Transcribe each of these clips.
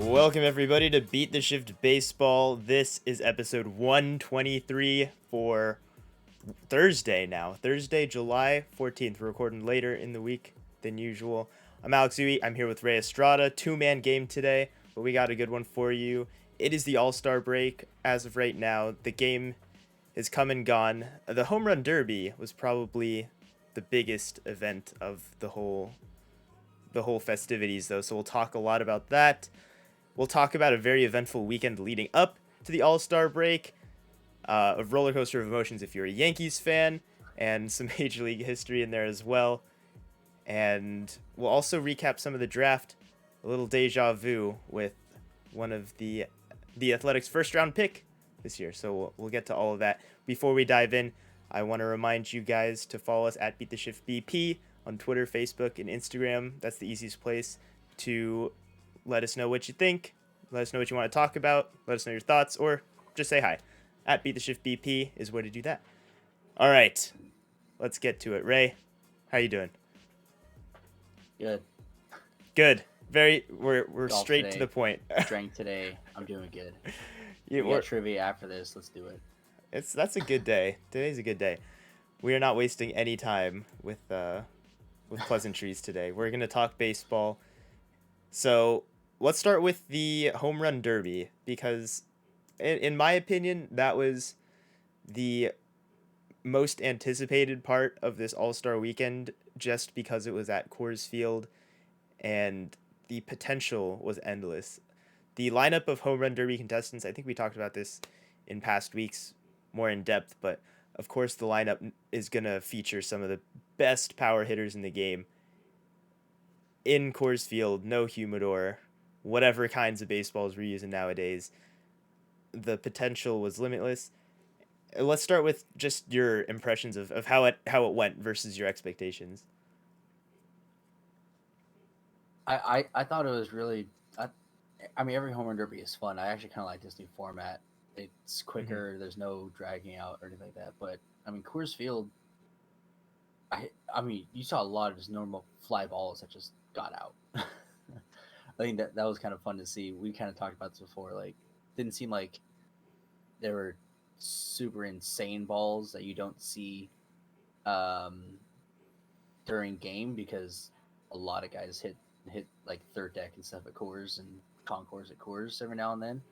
Welcome everybody to Beat the Shift Baseball. This is episode 123 for Thursday now. Thursday, July 14th. We're recording later in the week than usual. I'm Alex Uy. I'm here with Ray Estrada. Two-man game today, but we got a good one for you. It is the All-Star break. As of right now, the game is come and gone. The Home Run Derby was probably the biggest event of the whole festivities, though, so we'll talk a lot about that. We'll talk about a very eventful weekend leading up to the All-Star break, a roller coaster of emotions if you're a Yankees fan, and some Major League history in there as well. And we'll also recap some of the draft, a little deja vu with one of the Athletics' first-round pick this year. So we'll get to all of that. Before we dive in, I want to remind you guys to follow us at BeatTheShiftBP on Twitter, Facebook, and Instagram. That's the easiest place to let us know what you think. Let us know what you want to talk about. Let us know your thoughts, or just say hi. At Beat the Shift BP is where to do that. All right, let's get to it. Ray, how you doing? Good. Good. We're Golf straight today. to the point. Drank today. I'm doing good. We got trivia after this. Let's do it. That's a good day. Today's a good day. We are not wasting any time with pleasantries today. We're gonna talk baseball. So let's start with the Home Run Derby, because in my opinion, that was the most anticipated part of this All-Star weekend, just because it was at Coors Field and the potential was endless. The lineup of Home Run Derby contestants, I think we talked about this in past weeks more in depth, but of course the lineup is going to feature some of the best power hitters in the game in Coors Field, no humidor, whatever kinds of baseballs we're using nowadays. The potential was limitless. Let's start with just your impressions of how it went versus your expectations. I thought it was really. I mean, every home run derby is fun. I actually kind of like this new format. It's quicker. Mm-hmm. There's no dragging out or anything like that. But I mean, Coors Field. I mean, you saw a lot of just normal fly balls that just got out. I think that was kind of fun to see. We kind of talked about this before. Like, didn't seem like there were super insane balls that you don't see during game, because a lot of guys hit like third deck and stuff at Coors and concourse at Coors every now and then.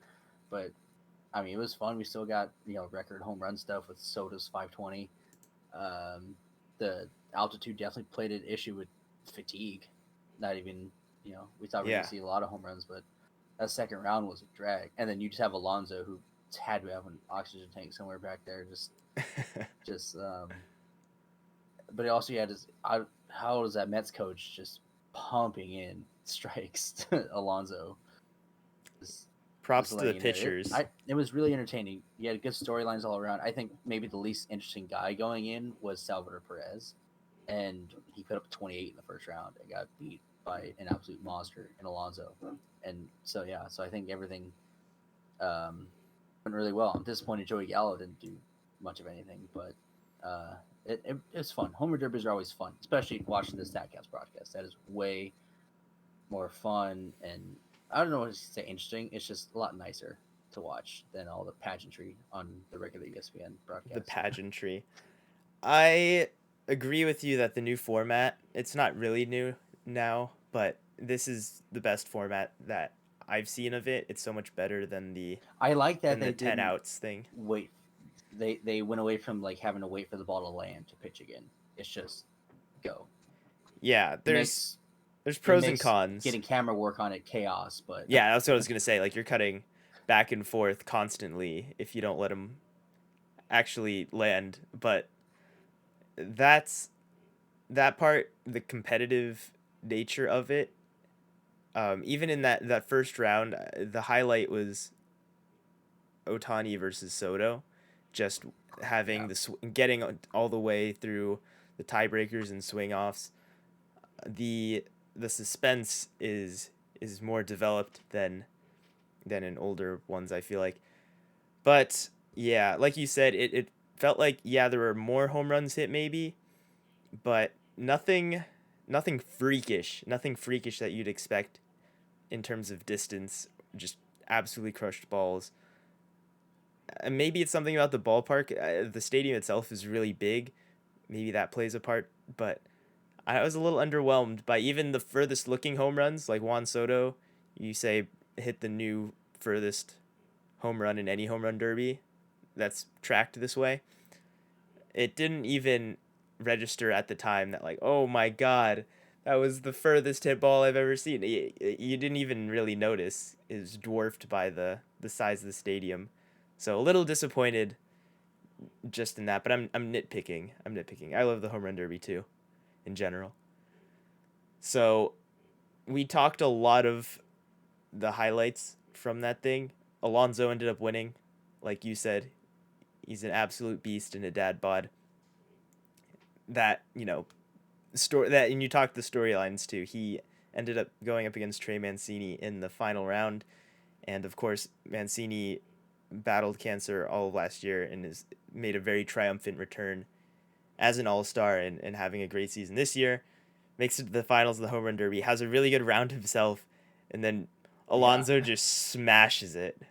But I mean, it was fun. We still got record home run stuff with Soto's 520. The altitude definitely played an issue with fatigue. Not even we thought we were gonna see a lot of home runs, but that second round was a drag. And then you just have Alonso, who had to have an oxygen tank somewhere back there, but also he had his, how was that Mets coach just pumping in strikes to Alonso? Props to the pitchers. It was really entertaining. You had good storylines all around. I think maybe the least interesting guy going in was Salvador Perez, and he put up 28 in the first round and got beat by an absolute monster in Alonso. And so I think everything went really well. I'm disappointed Joey Gallo didn't do much of anything, but it was fun. Homer derbies are always fun, especially watching the Statcast broadcast. That is way more fun, and I don't know what to say interesting. It's just a lot nicer to watch than all the pageantry on the regular ESPN broadcast. The pageantry. I agree with you that the new format, it's not really new now, but this is the best format that I've seen of it. It's so much better than the I like that they the 10 outs thing. Wait, they went away from like having to wait for the ball to land to pitch again. It's just go. Yeah, there's pros and cons. Getting camera work on it chaos, but yeah, that's what I was gonna say. Like, you're cutting back and forth constantly if you don't let them actually land. But that part, the competitive nature of it. Even in that first round, the highlight was Ohtani versus Soto, just having getting all the way through the tiebreakers and swing offs. The suspense is more developed than in older ones, I feel like. But yeah, like you said, it felt like there were more home runs hit maybe, but nothing freakish that you'd expect in terms of distance just absolutely crushed balls. Maybe it's something about the ballpark. The stadium itself is really big. Maybe that plays a part. But I was a little underwhelmed by even the furthest looking home runs, like Juan Soto. You say hit the new furthest home run in any home run derby that's tracked this way. It didn't even register at the time that, like, oh my god, that was the furthest hit ball I've ever seen. You didn't even really notice. It was dwarfed by the size of the stadium. So a little disappointed just in that, but I'm nitpicking. I'm nitpicking. I love the home run derby too, in general. So we talked a lot of the highlights from that thing. Alonso ended up winning, like you said. He's an absolute beast and a dad bod. That story that, and you talked the storylines too. He ended up going up against Trey Mancini in the final round, and of course Mancini battled cancer all of last year and has made a very triumphant return as an all-star and having a great season this year. Makes it to the finals of the home run derby, has a really good round himself, and then Yeah. Alonso just smashes it.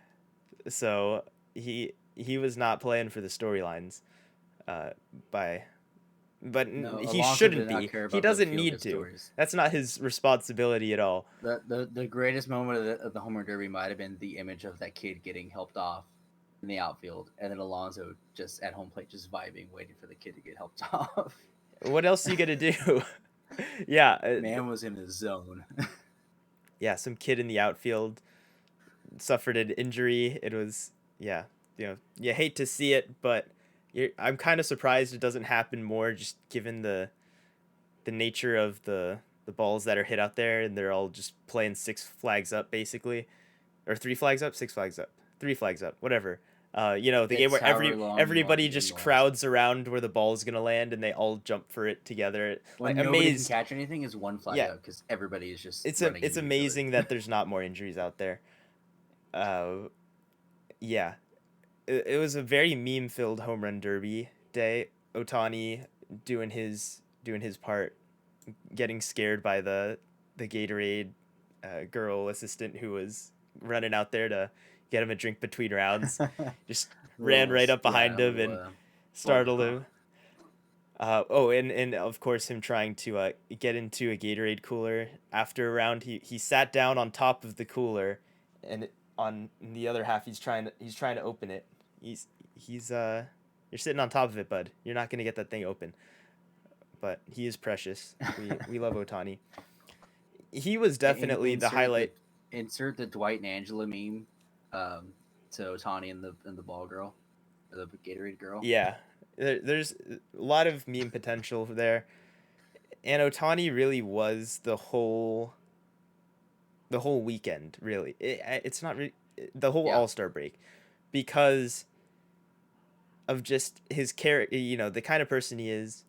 So he was not playing for the storylines, by but No, he Alonso shouldn't did not be. care He about the doesn't feel need good to. stories. That's not his responsibility at all. The greatest moment of the home run derby might have been the image of that kid getting helped off in the outfield, and then Alonso just at home plate, just vibing, waiting for the kid to get helped off. What else are you gonna do? Yeah, Man was in his zone. yeah. Some kid in the outfield suffered an injury. It was, yeah. You hate to see it, but I'm kind of surprised it doesn't happen more, just given the nature of the balls that are hit out there, and they're all just playing six flags up basically, or three flags up, six flags up, three flags up, whatever. The game It's where however long you want everybody the game just to last. crowds around where the ball's gonna land, and they all jump for it together. When Like, nobody can amazed. catch anything, is one flag Yeah, up because everybody is just running it's into each amazing other. that there's not more injuries out there. Uh, yeah, it was a very meme filled home run derby day. Otani doing his part, getting scared by the Gatorade girl assistant who was running out there to get him a drink between rounds. Just ran right up behind him and Blood startled draw. him. And of course him trying to get into a Gatorade cooler after a round. He sat down on top of the cooler, and on the other half he's trying to open it. He's You're sitting on top of it, bud. You're not gonna get that thing open. But he is precious. We love Otani. He was definitely the highlight. Insert the Dwight and Angela meme, um, to Otani and the ball girl, the Gatorade girl. Yeah, there's a lot of meme potential there, and Otani really was the whole weekend. Really, it's not the whole Yeah, All Star break, because of just his character. The kind of person he is,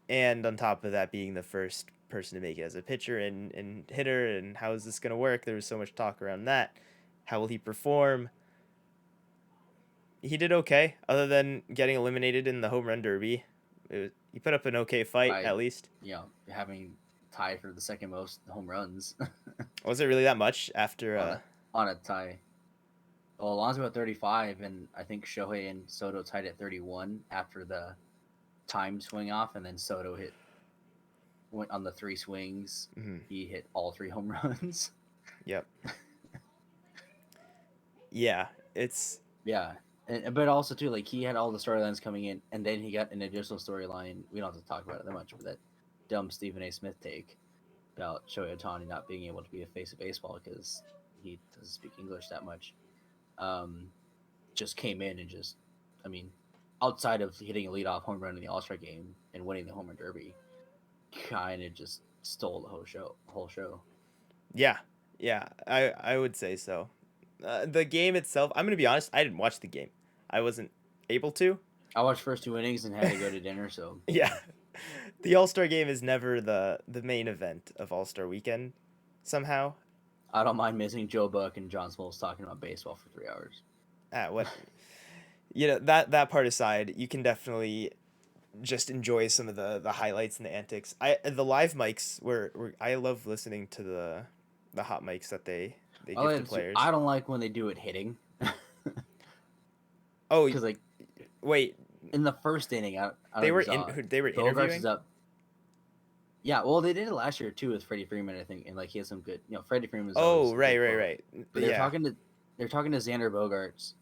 and on top of that, being the first person to make it as a pitcher and hitter, and how is this gonna work? There was so much talk around that. How will he perform? He did okay, other than getting eliminated in the home run derby. He put up an okay fight, by at least. having tied for the second most home runs Was it really that much after? on a tie. Well, Alonso at 35, and I think Shohei and Soto tied at 31 after the time swing off, and then Soto went on the three swings. Mhm. He hit all three home runs. Yep. Yeah, it's Yeah, but also too, like he had all the storylines coming in, and then he got an additional storyline. We don't have to talk about it that much, but that dumb Stephen A. Smith take about Shohei Ohtani not being able to be a face of baseball because he doesn't speak English that much. Um, just came in and just, I mean, outside of hitting a leadoff home run in the All Star game and winning the home run derby, kind of just stole the whole show. yeah, yeah. I would say so. The game itself, I'm gonna be honest. I didn't watch the game. I wasn't able to. I watched first two innings and had to go to dinner, so Yeah, the All Star game is never the main event of All Star weekend. Somehow, I don't mind missing Joe Buck and John Smoltz talking about baseball for 3 hours. what that part aside, you can definitely just enjoy some of the highlights and the antics. The live mics were I love listening to the hot mics that they give to players. I don't like when they do it hitting. Oh, Because like wait, in the first inning, I don't they know were if you saw, they were Bogarts interviewing. is up. Yeah, well, they did it last year too with Freddie Freeman, I think, and like he has some good. Freddie Freeman is always Oh, a right, good right, quote. right. But Yeah. they're talking to Xander Bogarts,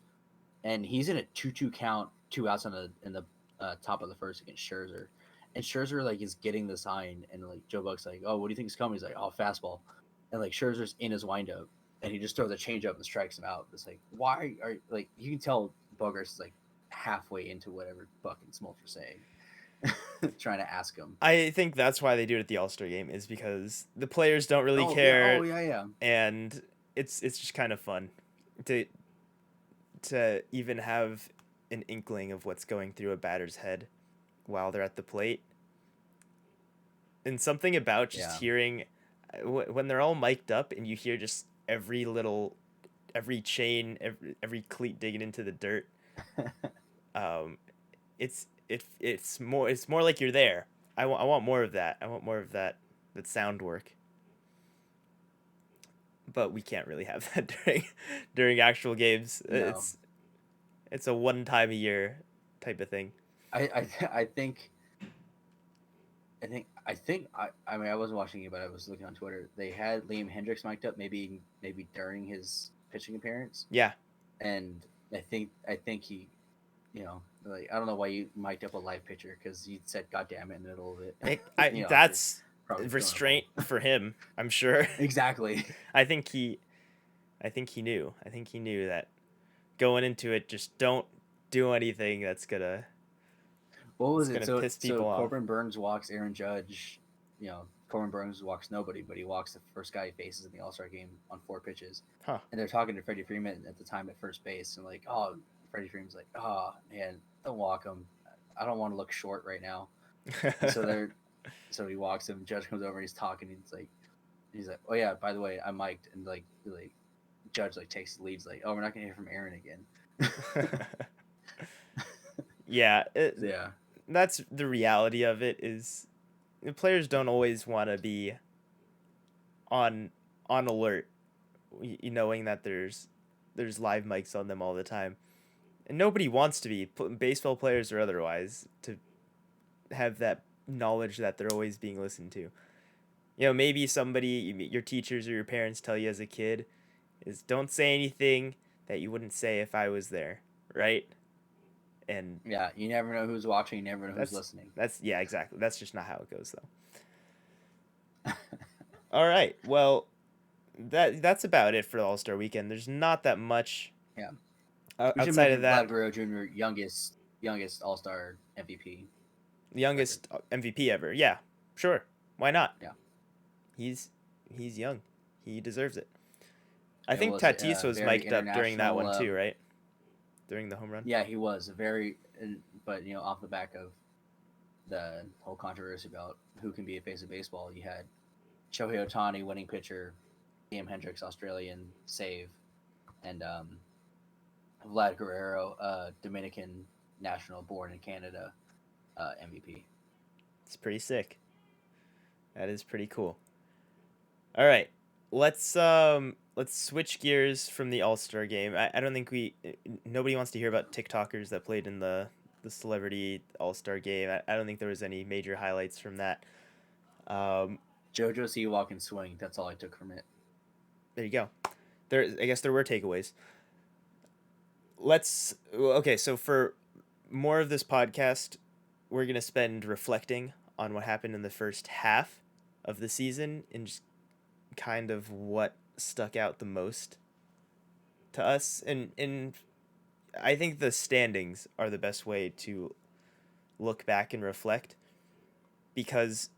and he's in a 2-2 count, 2 outs in the top of the first against Scherzer, and Scherzer like is getting the sign, and like Joe Buck's like, oh, what do you think is coming? He's like, oh, fastball, and like Scherzer's in his windup, and he just throws a changeup and strikes him out. It's like, why are like you can tell Bogarts is like halfway into whatever Buck and Smoltz are saying. Trying to ask him. I think that's why they do it at the All-Star game, is because the players don't really Oh yeah, care, yeah. and it's just kind of fun to even have an inkling of what's going through a batter's head while they're at the plate. And something about just Yeah. hearing when they're all mic'd up and you hear just every chain, every cleat digging into the dirt. um, it's more like you're there. I want more of that. I want more of that sound work. But we can't really have that during actual games. No. It's a one time a year type of thing. I think I mean I wasn't watching it, but I was looking on Twitter. They had Liam Hendricks mic'd up maybe during his pitching appearance. Yeah. And I think he, like I don't know why you mic'd up a live pitcher because he said "God damn it" in the middle of it. That's probably restraint for him, I'm sure. Exactly. I think he knew. I think he knew that going into it, just don't do anything that's gonna What was it? piss people So off. Corbin Burns walks Aaron Judge. Corbin Burns walks nobody, but he walks the first guy he faces in the All Star game on 4 pitches. Huh. And they're talking to Freddie Freeman at the time at first base, and like, oh, Freddie Freeman's like, oh man, don't walk him. I don't want to look short right now. And so he walks him. Judge comes over, and he's talking. He's like, oh yeah, by the way, I'm mic'd, and like Judge like takes the leads, like, oh, we're not gonna hear from Aaron again. Yeah. Yeah. That's the reality of it. Is the players don't always want to be on alert, knowing that there's live mics on them all the time, and nobody wants to be, baseball players or otherwise, to have that knowledge that they're always being listened to. Maybe your teachers or your parents tell you as a kid is don't say anything that you wouldn't say if I was there, right? And yeah, you never know who's watching, you never know who's listening. Yeah, exactly. That's just not how it goes, though. All right. Well, that's about it for the All-Star weekend. There's not that much. Yeah. Outside of that, Vlad Guerrero Jr. youngest All-Star MVP. The youngest MVP ever. Yeah, sure. Why not? Yeah. He's young. He deserves it. I think Tatis was mic'd up during that one too, right? During the home run. Yeah, he was but off the back of the whole controversy about who can be a face of baseball, you had Shohei Ohtani, winning pitcher, Liam Hendricks, Australian save, and Vlad Guerrero, Dominican national, born in Canada, MVP. It's pretty sick. That is pretty cool. All right, let's switch gears from the All-Star game. I don't think nobody wants to hear about TikTokers that played in the celebrity All-Star game. I don't think there was any major highlights from that. JoJo Siwa can swing. That's all I took from it. There you go. I guess there were takeaways. Okay, so for more of this podcast, we're going to spend reflecting on what happened in the first half of the season and just kind of what stuck out the most to us. And I think the standings are the best way to look back and reflect, because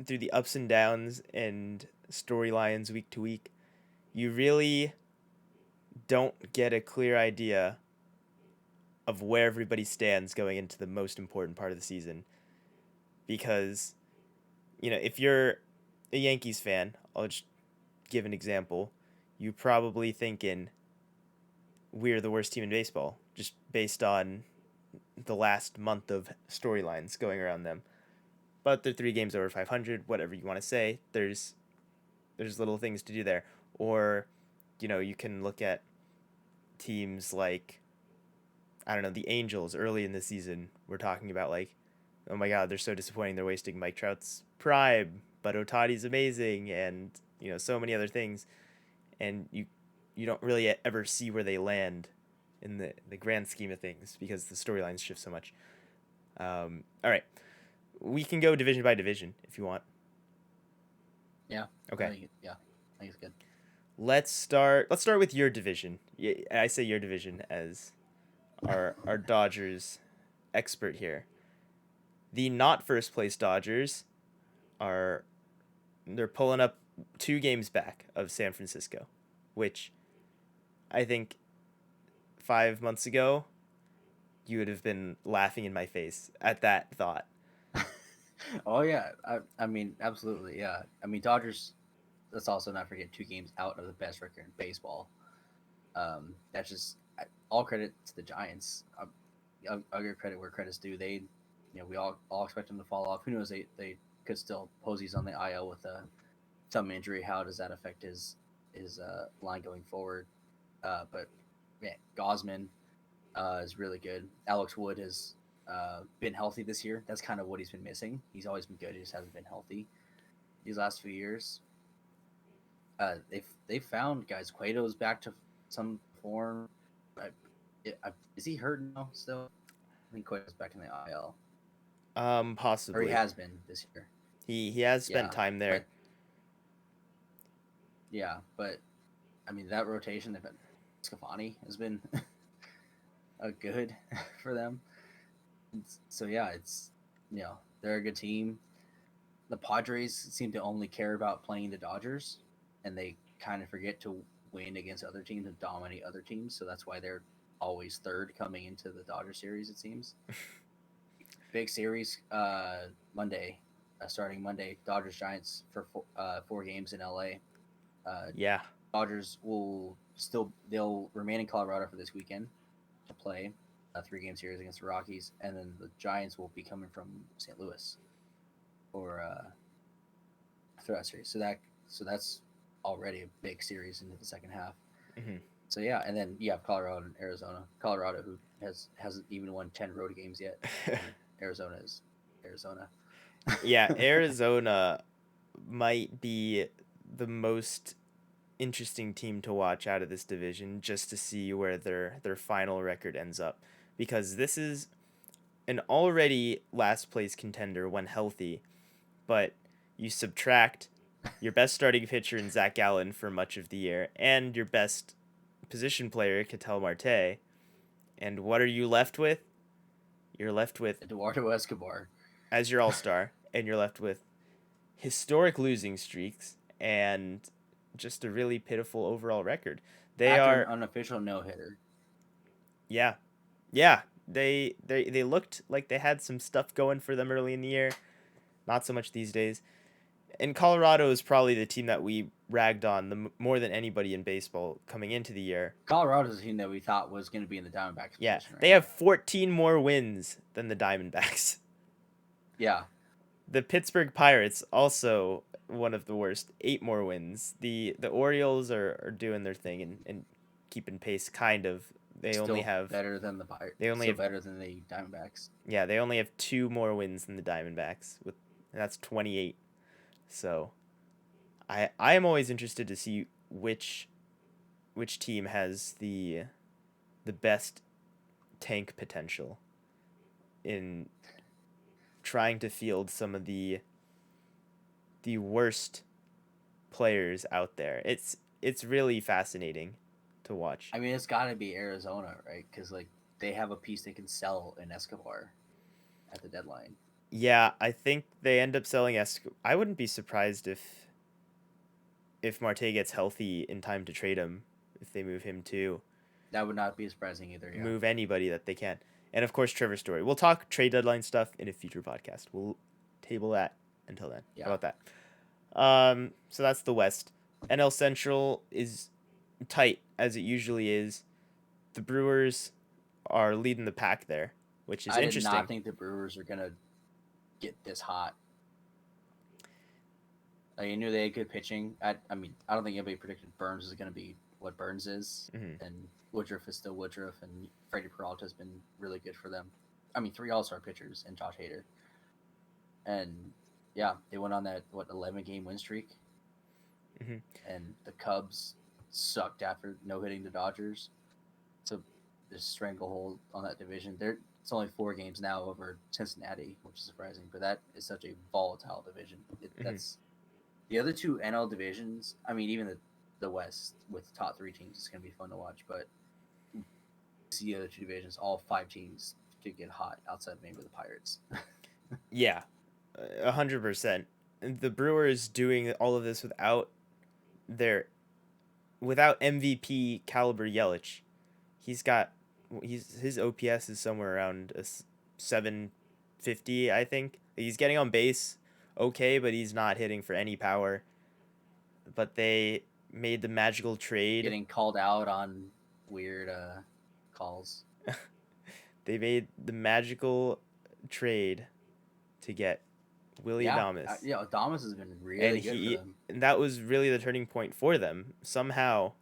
through the ups and downs and storylines week to week, you really don't get a clear idea of where everybody stands going into the most important part of the season. Because, if you're a Yankees fan, I'll just give an example, you're probably thinking we're the worst team in baseball, just based on the last month of storylines going around them. But they're 3 games over 500, whatever you want to say. There's little things to do there. Or, you can look at teams like, I don't know, the Angels early in the season. We're talking about like, oh my God, they're so disappointing. They're wasting Mike Trout's prime, but Otani's amazing, and so many other things. And you don't really ever see where they land in the grand scheme of things because the storylines shift so much. All right, we can go division by division if you want. Yeah. Okay. I think it's good. Let's start with your division. I say your division as our Dodgers expert here. The not first place Dodgers they're pulling up 2 games back of San Francisco, which I think 5 months ago you would have been laughing in my face at that thought. Oh yeah, I mean absolutely, yeah. I mean Dodgers. Let's also not forget 2 games out of the best record in baseball. That's just all credit to the Giants. I'll give credit where credit's due. They, we all expect them to fall off. Who knows? They could still Posey's on the IL with a thumb injury. How does that affect his line going forward? But man, Gosman is really good. Alex Wood has been healthy this year. That's kind of what he's been missing. He's always been good. He just hasn't been healthy these last few years. They've found guys. Cueto's back to some form. Is he hurt now still? I think Cueto's back in the IL. Or Possibly. he has been this year. He has spent time there. But I mean that rotation. Scafani has been good for them. So yeah, it's they're a good team. The Padres seem to only care about playing the Dodgers, and they kind of forget to win against other teams and dominate other teams. So that's why they're always third coming into the Dodger series. It seems. Big series Monday, starting Monday. Dodgers Giants for 4 games in LA. Yeah. Dodgers they'll remain in Colorado for this weekend to play a 3-game series against the Rockies, and then the Giants will be coming from St. Louis for that series. So that's already a big series into the second half. Mm-hmm. So yeah, and then you have Colorado and Arizona. Colorado, who hasn't even won 10 road games yet. Arizona is Arizona. Yeah, Arizona might be the most interesting team to watch out of this division, just to see where their final record ends up, because this is an already last place contender when healthy, but you subtract your best starting pitcher in Zach Gallen for much of the year and your best position player Ketel Marte, and what are you left with? You're left with Eduardo Escobar as your all-star, and you're left with historic losing streaks and just a really pitiful overall record. They after are an unofficial no-hitter. Yeah. They looked like they had some stuff going for them early in the year. Not so much these days. And Colorado is probably the team that we ragged on more than anybody in baseball coming into the year. Colorado's a team that we thought was going to be in the Diamondbacks Yeah, position. Right they have 14 more wins than the Diamondbacks. Yeah. The Pittsburgh Pirates also one of the worst, 8 more wins. The Orioles are doing their thing and keeping pace, kind of. They Still only have better than the Pirates. Better than the Diamondbacks. Yeah, they only have 2 more wins than the Diamondbacks, and that's 28. So, I am always interested to see which team has the best tank potential in trying to field some of the worst players out there. It's really fascinating to watch. I mean, it's got to be Arizona, right? Because like they have a piece they can sell in Escobar at the deadline. Yeah, I think they end up selling I wouldn't be surprised if Marte gets healthy in time to trade him, if they move him too. That would not be surprising either. Yeah. Move anybody that they can. And of course, Trevor Story. We'll talk trade deadline stuff in a future podcast. We'll table that until then. Yeah. How about that? So that's the West. NL Central is tight, as it usually is. The Brewers are leading the pack there, which is interesting. I did not think the Brewers are going to get this hot. You knew they had good pitching. I mean, I don't think anybody predicted Burns is going to be what Burns is, Mm-hmm. and Woodruff is still Woodruff, and Freddie Peralta has been really good for them. I mean, 3 All-Star pitchers and Josh Hader, and yeah, they went on that 11-game win streak, Mm-hmm. and the Cubs sucked after no hitting the Dodgers, so just stranglehold on that division. It's only 4 games now over Cincinnati, which is surprising, but that is such a volatile division. Mm-hmm. That's the other 2 NL divisions. I mean, even the West with the top 3 teams is going to be fun to watch, but the other 2 divisions, all 5 teams could get hot outside of maybe the Pirates. Yeah, 100%. The Brewers doing all of this their without MVP caliber Yelich. His OPS is somewhere around 750, I think. He's getting on base okay, but he's not hitting for any power. But they made the magical trade. Getting called out on weird calls. They made the magical trade to get Willie Adames. Yeah, Adames has been really good for them. And that was really the turning point for them. Somehow,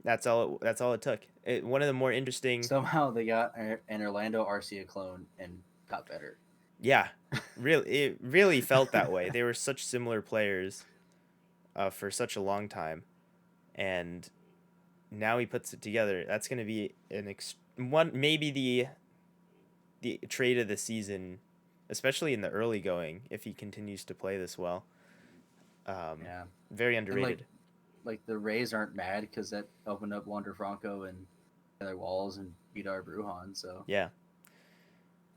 that's all it took. One of the more interesting. Somehow they got an Orlando Arcia clone and got better. Yeah, it really felt that way. They were such similar players, for such a long time, and now he puts it together. That's going to be maybe the trade of the season, especially in the early going if he continues to play this well. Yeah, very underrated. Like the Rays aren't mad because that opened up Wander Franco and their walls and Vidar Brujan. So yeah,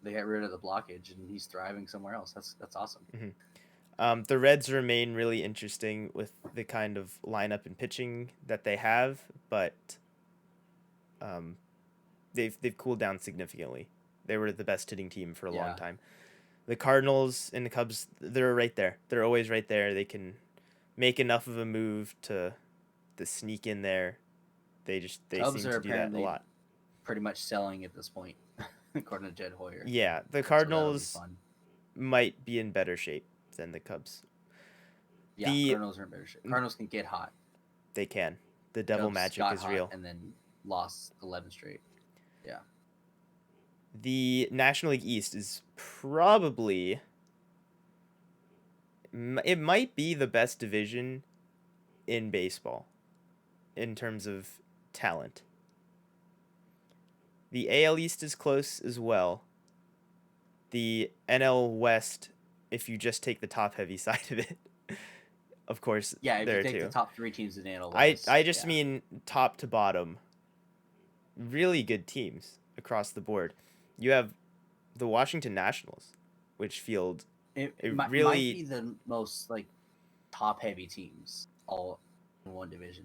they got rid of the blockage and he's thriving somewhere else. That's awesome. Mm-hmm. The Reds remain really interesting with the kind of lineup and pitching that they have, but they've cooled down significantly. They were the best hitting team for a long time. The Cardinals and the Cubs, they're right there. They're always right there. They can make enough of a move to sneak in there. They Cubs seem to do that a lot. Pretty much selling at this point, according to Jed Hoyer. Yeah, the Cardinals might be in better shape than the Cubs. Yeah, Cardinals are in better shape. Cardinals can get hot. They can. The devil Cubs magic is real. And then lost 11 straight. Yeah. The National League East is probably, it might be the best division in baseball in terms of talent. The AL East is close as well. The NL West, if you just take the top heavy side of it, of course, yeah, if you take too. the top 3 teams in the NL West. I just mean top to bottom. Really good teams across the board. You have the Washington Nationals, which field it really might be the most like top heavy teams all in one division.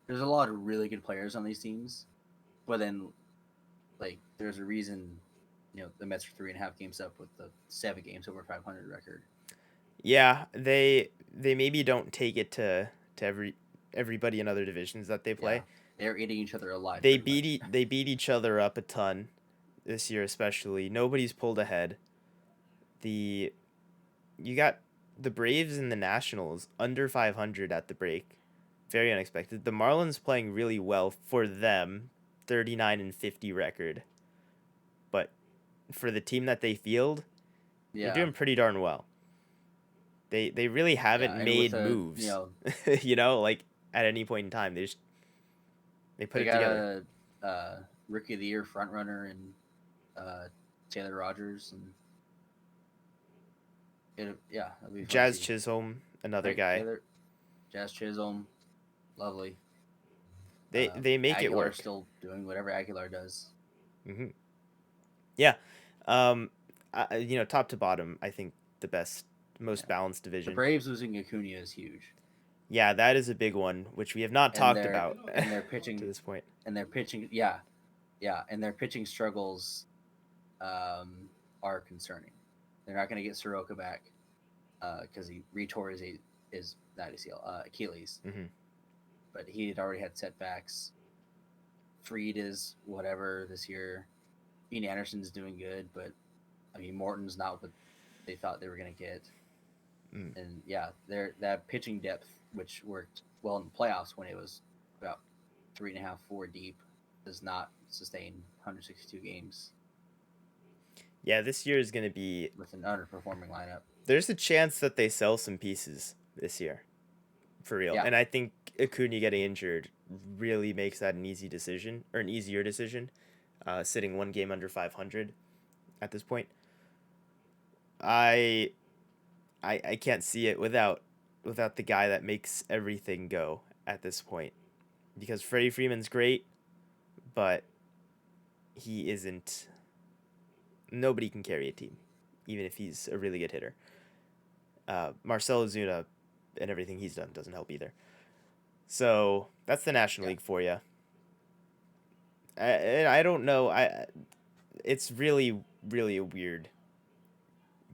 There's a lot of really good players on these teams, but then like there's a reason, the Mets are 3.5 games up with the 7 games over 500 record. Yeah, they maybe don't take it to everybody in other divisions that they play. Yeah, they're eating each other alive. They beat each other up a ton this year, especially. Nobody's pulled ahead. You got the Braves and the Nationals under 500 at the break. Very unexpected. The Marlins playing really well for them, 39-50 record. But for the team that they field, they're doing pretty darn well. They really haven't made moves. Like at any point in time, they put it together. They got a Rookie of the Year front runner and Taylor Rogers and Jazz Chisholm, another guy. Jazz Chisholm, lovely. They make Aguilar it work. Still doing whatever Aguilar does. Mm-hmm. Yeah, top to bottom, I think the most balanced division. The Braves losing Acuna is huge. Yeah, that is a big one, which we have not talked about. And their pitching to this point. And their pitching, and their pitching struggles are concerning. They're not going to get Soroka back because he retore his not ACL, Achilles. Mm-hmm. But he had already had setbacks. Fried is whatever this year. Ian Anderson's doing good, but I mean Morton's not what they thought they were going to get. Mm. And yeah, that pitching depth, which worked well in the playoffs when it was about 3.5, 4 deep, does not sustain 162 games Yeah, this year is going to be. with an underperforming lineup. There's a chance that they sell some pieces this year, for real. Yeah, And I think Acuna getting injured really makes that an easy decision, or an easier decision, sitting one game under 500 at this point. I I can't see it without the guy that makes everything go at this point. Because Freddie Freeman's great, but he isn't. Nobody can carry a team, even if he's a really good hitter. Marcell Ozuna and everything he's done doesn't help either. So that's the National yeah. League for you. I don't know. It's really a weird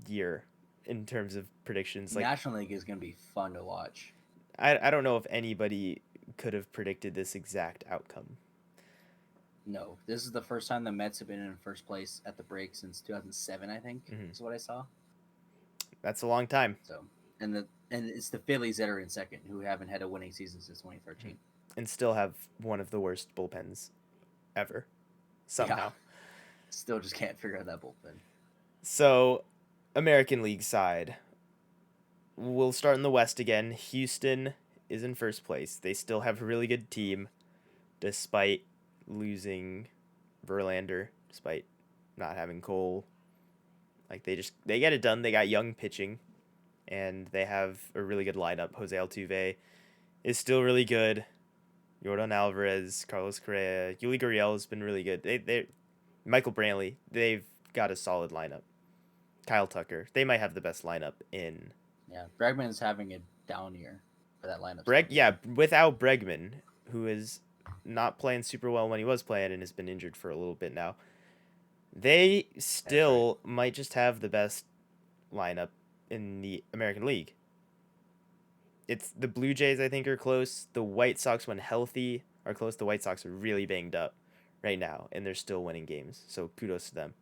year in terms of predictions. Like National League is going to be fun to watch. I don't know if anybody could have predicted this exact outcome. No, this is the first time the Mets have been in first place at the break since 2007. I think is what I saw. That's a long time. So, and it's the Phillies that are in second, who haven't had a winning season since 2013, And still have one of the worst bullpens ever. Somehow. Yeah. Still just can't figure out that bullpen. So, American League side. We'll start in the West again. Houston is in first place. They still have a really good team, despite losing Verlander, despite not having Cole. Like they get it done. They got young pitching, and they have a really good lineup. Jose Altuve is still really good. Jordan Alvarez, Carlos Correa, Yuli Gurriel has been really good. They Michael Brantley, they've got a solid lineup. Kyle Tucker, they might have the best lineup in. Yeah, Bregman's having a down year for that lineup. Without Bregman, who is not playing super well when he was playing and has been injured for a little bit now. They still might just have the best lineup in the American League. It's the Blue Jays, I think, are close. The White Sox, when healthy, are close. The White Sox are really banged up right now, and they're still winning games. So kudos to them.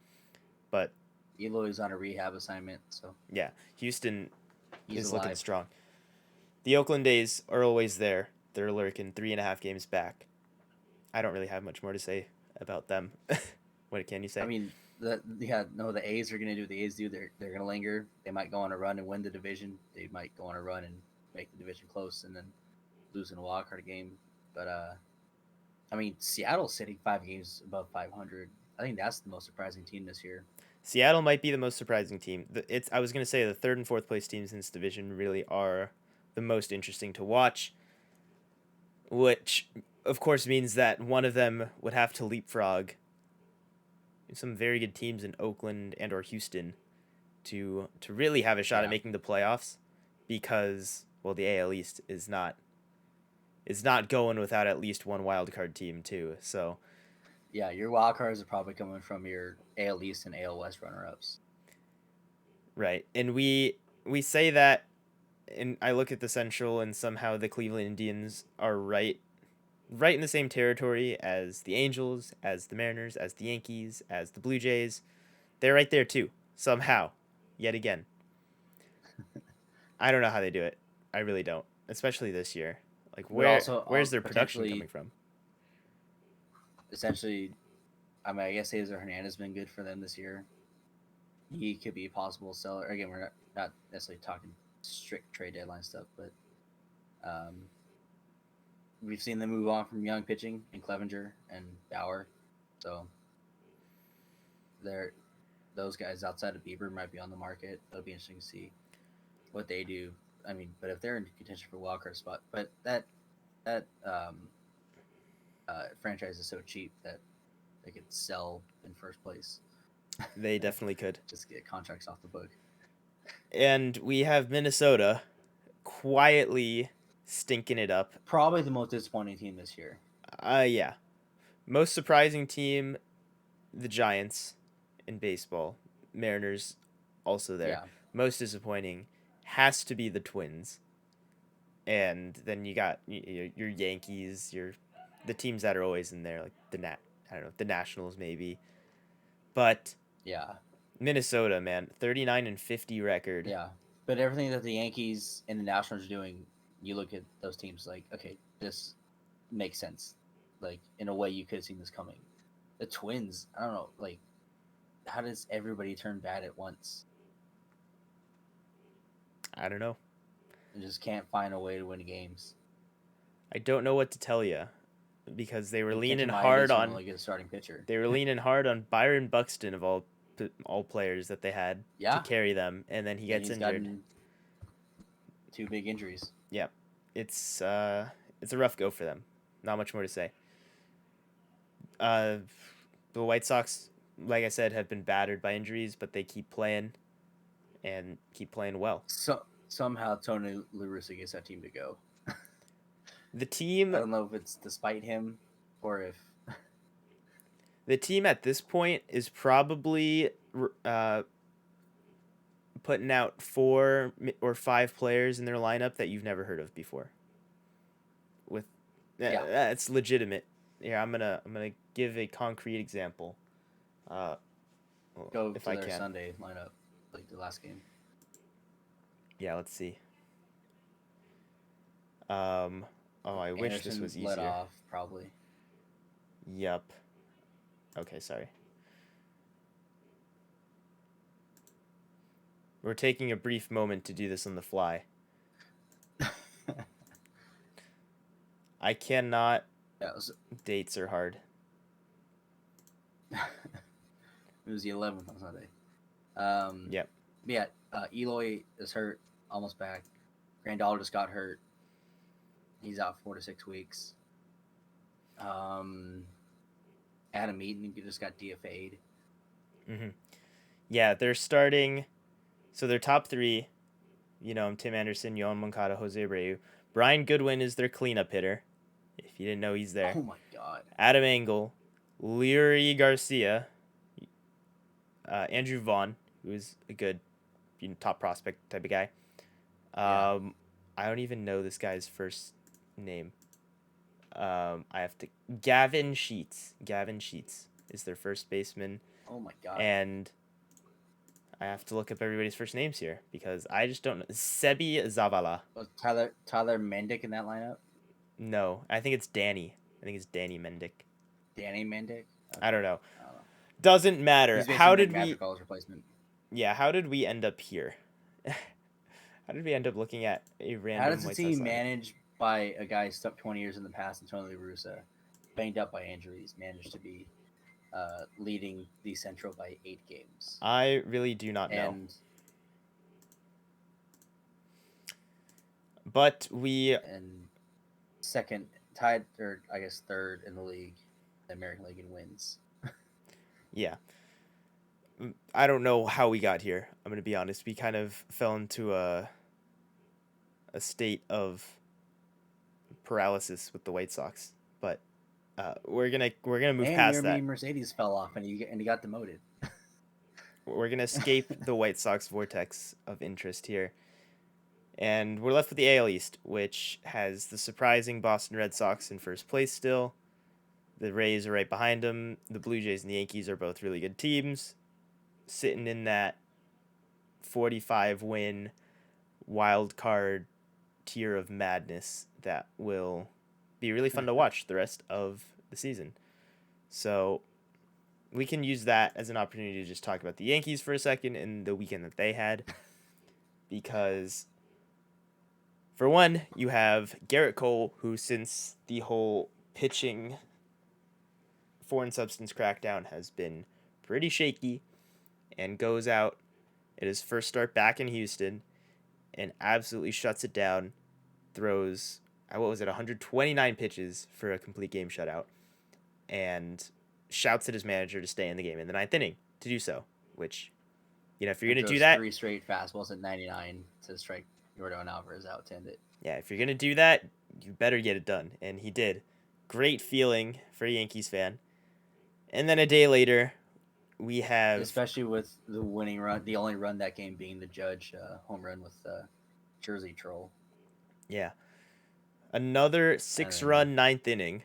But Eloy's on a rehab assignment, so yeah, Houston he's is alive. looking strong. The Oakland A's are always there. They're lurking 3.5 games back. I don't really have much more to say about them. What can you say? I mean, the A's are going to do what the A's do. They're going to linger. They might go on a run and win the division. They might go on a run and make the division close and then lose in a wild card game. But I mean, Seattle's sitting 5 games above 500. I think that's the most surprising team this year. Seattle might be the most surprising team. I was going to say the third and fourth place teams in this division really are the most interesting to watch, which of course means that one of them would have to leapfrog some very good teams in Oakland and or Houston to really have a shot at making the playoffs, because the AL East is not going without at least one wild card team too. So yeah, your wild cards are probably coming from your AL East and AL West runner ups. Right. And we say that, and I look at the Central, and somehow the Cleveland Indians are right in the same territory as the Angels, as the Mariners, as the Yankees, as the Blue Jays. They're right there too, somehow, yet again. I don't know how they do it. I really don't, especially this year. Like where's their production coming from? Essentially, I mean, I guess Cesar Hernandez has been good for them this year. He could be a possible seller. Again, we're not necessarily talking strict trade deadline stuff, but we've seen them move on from young pitching in Clevenger and Bauer. So those guys outside of Bieber might be on the market. It'll be interesting to see what they do. I mean, but if they're in contention for wild card spot, but that franchise is so cheap that they could sell in first place. They definitely could. Just get contracts off the book. And we have Minnesota quietly stinking it up. Probably the most disappointing team this year. Yeah. Most surprising team, the Giants in baseball. Mariners also there. Yeah. Most disappointing has to be the Twins. And then you got your Yankees, the teams that are always in there, like the Nationals maybe. But yeah, Minnesota, man, 39-50 record. Yeah. But everything that the Yankees and the Nationals are doing, you look at those teams like, okay, this makes sense. Like in a way, you could have seen this coming. The Twins, I don't know, like how does everybody turn bad at once I don't know. and just can't find a way to win games? I don't know what to tell you because they were And leaning Kenta hard Maeda's on only get a starting pitcher. Byron Buxton of all players that they had to Yeah, carry them, and then he and gets he's injured. gotten 2 big injuries. Yeah, it's a rough go for them. Not much more to say. Uh, the White Sox, like I said, have been battered by injuries, but they keep playing and keep playing well. So somehow Tony La Russa gets that team to go. The I team don't know if it's despite him or if the team at this point is probably putting out 4 or 5 players in their lineup that you've never heard of before. With Yeah. that's legitimate. Here, I'm gonna give a concrete example. go If to I their can. Sunday lineup, like the last game. Yeah, let's see. Oh, I wish this Anderson was led easier. off probably. Yup. Okay, sorry. We're taking a brief moment to do this on the fly. I cannot. That was Dates are hard. it was the 11th on Sunday. Yep. Yeah, Eloy is hurt, almost back. Grandal just got hurt. He's out 4 to 6 weeks. Adam Eaton just got DFA'd. Mm-hmm. Yeah, they're starting. So their top 3, Tim Anderson, Yohan Moncada, Jose Abreu. Brian Goodwin is their cleanup hitter. If you didn't know, he's there. Oh my God. Adam Engel, Leary Garcia, Andrew Vaughn, who's a good, top prospect type of guy. Yeah. I don't even know this guy's first name. I have to. Gavin Sheets. Gavin Sheets is their first baseman, Oh my God. and I have to look up everybody's first names here because I just don't know. Sebi Zavala. Was Tyler Mendick in that lineup? No, I think it's Danny. I think it's Danny Mendick. Danny Mendick? Okay. I don't know. I don't know. Doesn't matter. He's How basically did Nick we? Madrigal's replacement. Yeah, how did we end up here? How did we end up looking at a random? How does the White Sox team lineup? managed by a guy stuck 20 years in the past and Tony La Russa, banged up by injuries, managed to be leading the Central by 8 games? I really do not know. And But we second, tied, or I guess third in the league, the American League, in wins. Yeah. I don't know how we got here. I'm going to be honest. We kind of fell into a state of paralysis with the White Sox, but we're gonna move And past that. Yermy Mercedes fell off and he got demoted. We're gonna escape the White Sox vortex of interest here, and we're left with the AL East, which has the surprising Boston Red Sox in first place still. The Rays are right behind them. The Blue Jays and the Yankees are both really good teams, sitting in that 45 win wild card tier of madness that will be really fun to watch the rest of the season. So we can use that as an opportunity to just talk about the Yankees for a second and the weekend that they had. Because, for one, you have Garrett Cole, who since the whole pitching foreign substance crackdown has been pretty shaky, and goes out at his first start back in Houston and absolutely shuts it down, throws, 129 pitches for a complete game shutout, and shouts at his manager to stay in the game in the 9th inning to do so, which, if you're going to do that... 3 straight fastballs at 99 to strike Yordan Alvarez out to end it. Yeah, if you're going to do that, you better get it done, and he did. Great feeling for a Yankees fan. And then a day later, we have... Especially with the winning run, the only run that game being the Judge home run with Jersey Troll. Yeah. Another 6-run 9th inning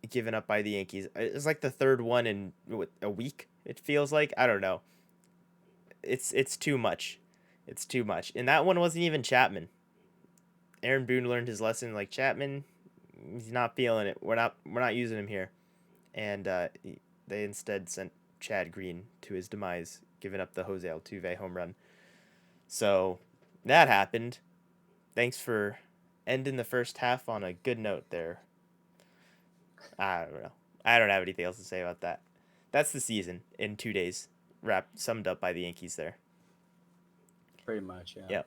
given up by the Yankees. It's like the third one in a week, it feels like. I don't know. It's too much. It's too much. And that one wasn't even Chapman. Aaron Boone learned his lesson. Like Chapman, he's not feeling it. We're not using him here. And they instead sent Chad Green to his demise, giving up the Jose Altuve home run. So that happened. Thanks for ending the first half on a good note there. I don't know. I don't have anything else to say about that. That's the season in 2 days, summed up by the Yankees there. Pretty much, yeah.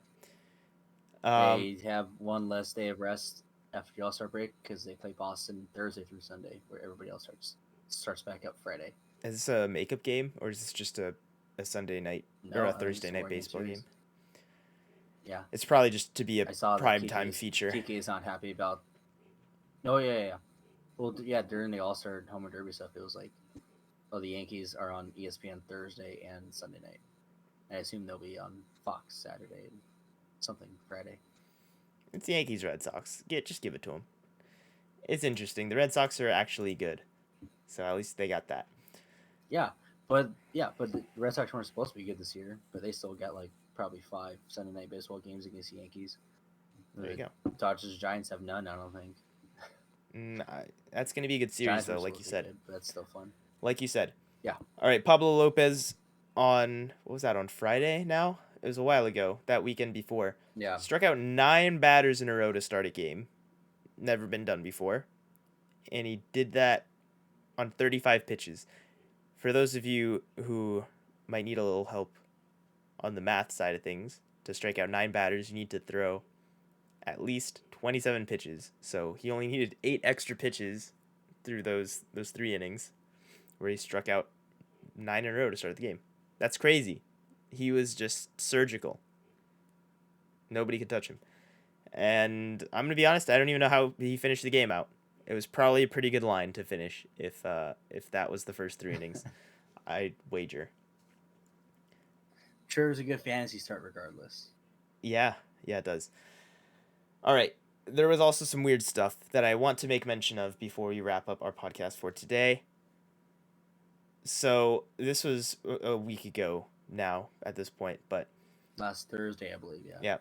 Yep. They have one less day of rest after the All-Star break because they play Boston Thursday through Sunday, where everybody else starts back up Friday. Is this a makeup game or is this just a Sunday night or a Thursday night baseball game? Yeah. It's probably just to be a prime Kike time feature. Kike is not happy about. Oh yeah. Well, yeah, during the All-Star Home Run Derby stuff, it was like, the Yankees are on ESPN Thursday and Sunday night. I assume they'll be on Fox Saturday and something Friday. It's the Yankees Red Sox. Just give it to them. It's interesting. The Red Sox are actually good, so at least they got that. Yeah, but the Red Sox weren't supposed to be good this year, but they still got like probably 5 Sunday night baseball games against the Yankees. There you go. Dodgers Giants have none, I don't think. That's going to be a good series, Giants though, like you said. Good, but that's still fun. Like you said. Yeah. All right, Pablo Lopez on, what was that, on Friday now? It was a while ago, that weekend before. Yeah. Struck out 9 batters in a row to start a game. Never been done before. And he did that on 35 pitches. For those of you who might need a little help on the math side of things, to strike out 9 batters, you need to throw at least 27 pitches. So he only needed 8 extra pitches through those 3 innings where he struck out 9 in a row to start the game. That's crazy. He was just surgical. Nobody could touch him. And I'm going to be honest, I don't even know how he finished the game out. It was probably a pretty good line to finish if that was the first 3 innings. I'd wager. Sure, it was a good fantasy start regardless. Yeah, it does. All right. There was also some weird stuff that I want to make mention of before we wrap up our podcast for today. So this was a week ago now at this point, but last Thursday, I believe, yeah. Yeah.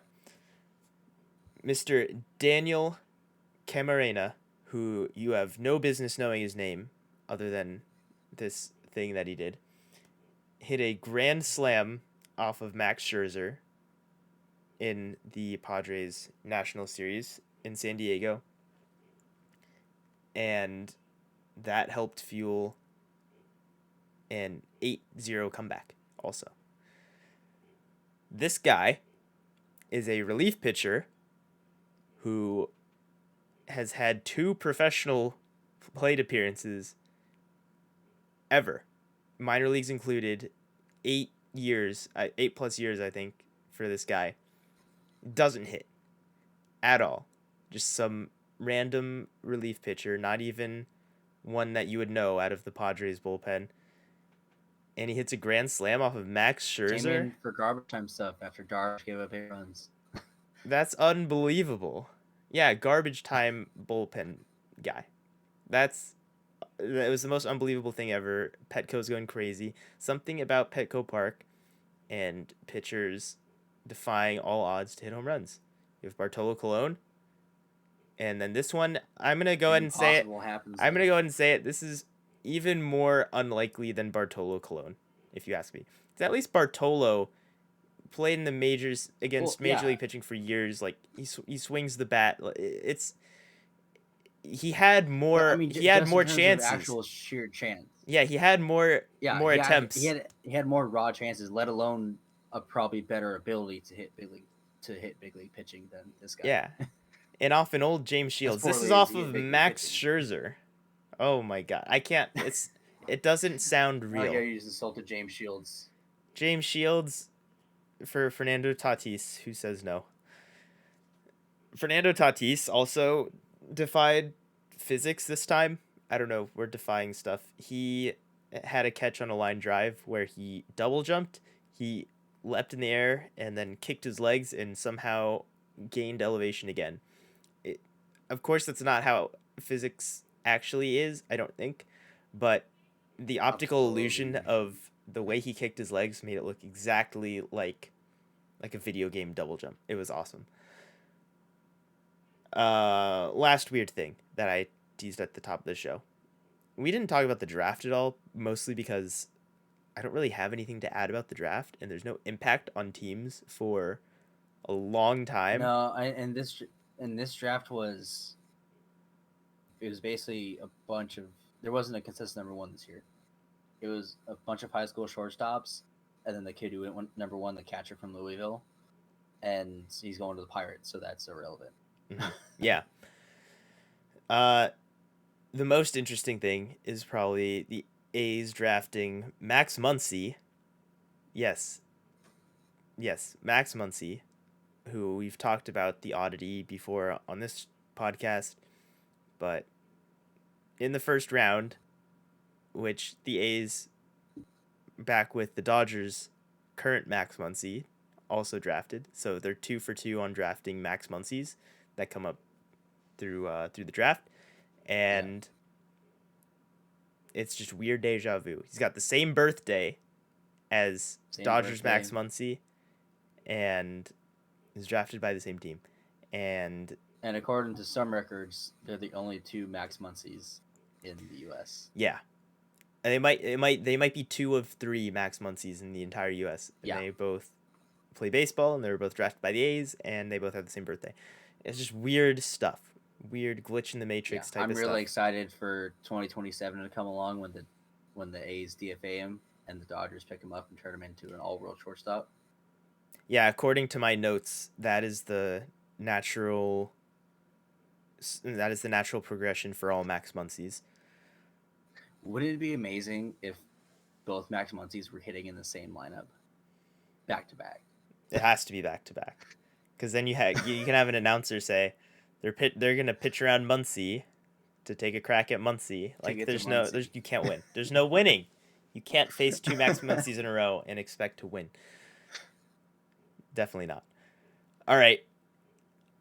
Mr. Daniel Camarena, who you have no business knowing his name other than this thing that he did, hit a grand slam off of Max Scherzer in the Padres National Series in San Diego. And that helped fuel an 8-0 comeback also. This guy is a relief pitcher who has had 2 professional plate appearances ever. Minor leagues included, 8 plus years, I think, for this guy. Doesn't hit at all. Just some random relief pitcher, not even one that you would know out of the Padres bullpen. And he hits a grand slam off of Max Scherzer. Came in for garbage time stuff after Darvish gave up 8 runs. That's unbelievable. Yeah, garbage time bullpen guy. That was the most unbelievable thing ever. Petco's going crazy. Something about Petco Park and pitchers defying all odds to hit home runs. You have Bartolo Colon. And then this one, I'm going to go ahead and say it. This is even more unlikely than Bartolo Colon, if you ask me. At least Bartolo played in the majors against Major League pitching for years. Like he swings the bat. He had more. He had more chances. Actual sheer chance. Yeah, he had more. More attempts. He had more raw chances, let alone a probably better ability to hit big league pitching than this guy. Yeah, and off an old James Shields. This is off of Max Scherzer. Oh my God, I can't. It doesn't sound real. I just insulted James Shields. James Shields for Fernando Tatis, who says no. Fernando Tatis also defied physics this time. I don't know, we're defying stuff. He had a catch on a line drive where he double jumped, he leapt in the air, and then kicked his legs and somehow gained elevation again. Of course, that's not how physics actually is, I don't think, but the optical illusion of the way he kicked his legs made it look exactly like like a video game double jump. It was awesome. Last weird thing that I teased at the top of the show. We didn't talk about the draft at all, mostly because I don't really have anything to add about the draft, and there's no impact on teams for a long time. No, and this draft was basically a bunch of, there wasn't a consistent number one this year. It was a bunch of high school shortstops, and then the kid who went number one, the catcher from Louisville, and he's going to the Pirates, so that's irrelevant. Yeah. The most interesting thing is probably the A's drafting Max Muncie. Yes, Max Muncie, who we've talked about the oddity before on this podcast, but in the first round, which the A's, back with the Dodgers' current Max Muncie, also drafted. So they're 2 for 2 on drafting Max Muncies that come up through the draft, and it's just weird deja vu. He's got the same birthday as Dodgers' Max Muncie, and is drafted by the same team. And according to some records, they're the only 2 Max Muncies in the U.S. Yeah, and they might be 2 of 3 Max Muncies in the entire U.S. And they both play baseball, and they were both drafted by the A's, and they both have the same birthday. It's just weird stuff. Weird glitch in the matrix type of stuff. I'm really excited for 2027 to come along when the A's DFA him and the Dodgers pick him up and turn him into an all-world shortstop. Yeah, according to my notes, that is the natural progression for all Max Muncies. Wouldn't it be amazing if both Max Muncies were hitting in the same lineup, back to back? It has to be back to back, because then you can have an announcer say they're gonna pitch around Muncie to take a crack at Muncie. Like you can't win. There's no winning. You can't face 2 Max Muncies in a row and expect to win. Definitely not. All right,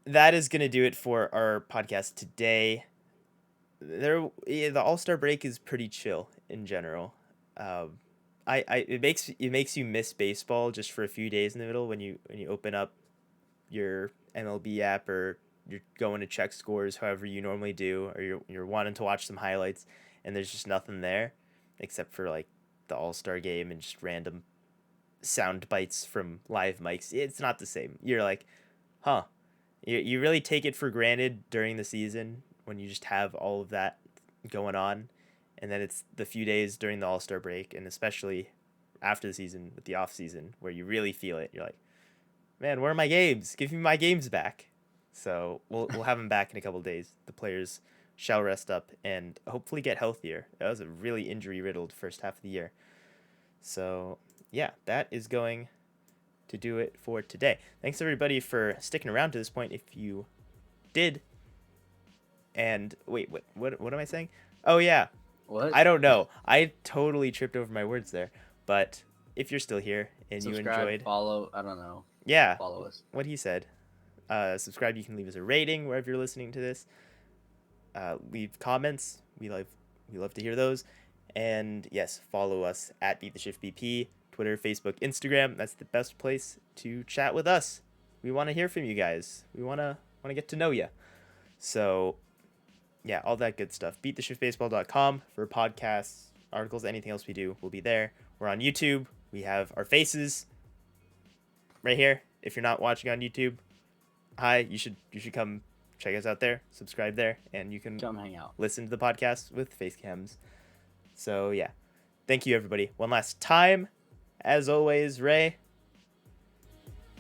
that is gonna do it for our podcast today. The All-Star break is pretty chill in general. It makes you miss baseball just for a few days in the middle when you open up your MLB app, or you're going to check scores however you normally do, or you're wanting to watch some highlights, and there's just nothing there except for like the All-Star game and just random sound bites from live mics. It's not the same. You're like, huh. You really take it for granted during the season when you just have all of that going on, and then it's the few days during the All-Star break, and especially after the season with the off season, where you really feel it. You're like, man, where are my games? Give me my games back. So we'll have them back in a couple of days. The players shall rest up and hopefully get healthier. That was a really injury-riddled first half of the year. So yeah, that is going to do it for today. Thanks everybody for sticking around to this point. If you did, and wait, what am I saying? Oh yeah, what? I don't know. I totally tripped over my words there. But if you're still here and subscribe, you enjoyed, follow. I don't know. Yeah, follow us. What he said. Subscribe. You can leave us a rating wherever you're listening to this. Leave comments. We love to hear those. And yes, follow us at Beat the Shift BP, Twitter, Facebook, Instagram. That's the best place to chat with us. We want to hear from you guys. We want to get to know you. So yeah, all that good stuff. BeatTheShiftBaseball.com for podcasts, articles, anything else we do will be there. We're on YouTube. We have our faces right here. If you're not watching on YouTube, hi, you should come check us out there, subscribe there, and you can come hang out, listen to the podcast with face cams. So yeah, thank you everybody one last time. As always, Ray,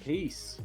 peace.